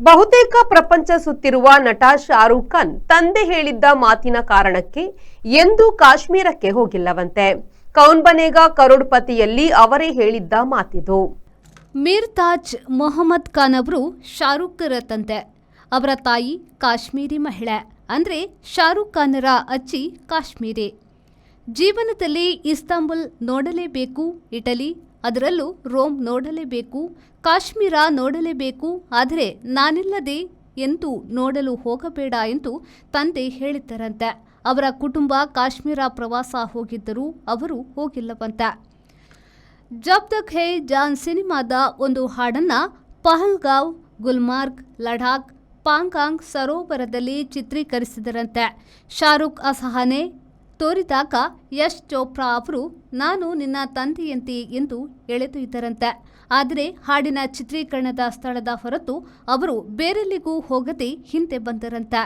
ಬಹುತೇಕ ಪ್ರಪಂಚ ಸುತ್ತಿರುವ ನಟ ಶಾರುಖ್ ಖಾನ್ ತಂದೆ ಹೇಳಿದ್ದ ಮಾತಿನ ಕಾರಣಕ್ಕೆ ಎಂದೂ ಕಾಶ್ಮೀರಕ್ಕೆ ಹೋಗಿಲ್ಲವಂತೆ. ಕೌನ್ ಬನೇಗಾ ಕರೋಡ್ಪತಿಯಲ್ಲಿ ಅವರೇ ಹೇಳಿದ್ದ ಮಾತಿದು. ಮೀರ್ ತಾಜ್ ಮೊಹಮ್ಮದ್ ಖಾನ್ ಅವರು ಶಾರುಖ್ರ ತಂದೆ. ಅವರ ತಾಯಿ ಕಾಶ್ಮೀರಿ ಮಹಿಳೆ, ಅಂದ್ರೆ ಶಾರುಖ್ ಖಾನರ ಅಜ್ಜಿ ಕಾಶ್ಮೀರಿ. ಜೀವನದಲ್ಲಿ ಇಸ್ತಾಂಬುಲ್ ನೋಡಲೇಬೇಕು, ಇಟಲಿ ಅದರಲ್ಲೂ ರೋಮ್ ನೋಡಲೇಬೇಕು, ಕಾಶ್ಮೀರ ನೋಡಲೇಬೇಕು, ಆದರೆ ನಾನಿಲ್ಲದೆ ಎಂದೂ ನೋಡಲು ಹೋಗಬೇಡ ಎಂದು ತಂದೆ ಹೇಳಿದ್ದರಂತೆ. ಅವರ ಕುಟುಂಬ ಕಾಶ್ಮೀರ ಪ್ರವಾಸ ಹೋಗಿದ್ದರೂ ಅವರು ಹೋಗಿಲ್ಲವಂತೆ. ಜಬ್ ತಕ್ ಹೇ ಜಾನ್ ಸಿನಿಮಾದ ಒಂದು ಹಾಡನ್ನ ಪಹಲ್ಗಾವ್, ಗುಲ್ಮಾರ್ಗ್, ಲಡಾಖ್, ಪಾಂಗಾಂಗ್ ಸರೋವರದಲ್ಲಿ ಚಿತ್ರೀಕರಿಸಿದರಂತೆ. ಶಾರುಖ್ ಅಸಹನೆ ತೋರಿದಾಗ ಯಶ್ ಚೋಪ್ರಾ ಅವರು ನಾನು ನಿನ್ನ ತಂದೆಯಂತೆ ಎಂದು ಎಳೆದೊಯ್ದರಂತೆ. ಆದರೆ ಹಾಡಿನ ಚಿತ್ರೀಕರಣದ ಸ್ಥಳದ ಹೊರತು ಅವರು ಬೇರೆಲ್ಲಿಗೂ ಹೋಗದೆ ಹಿಂದೆ ಬಂದರಂತೆ.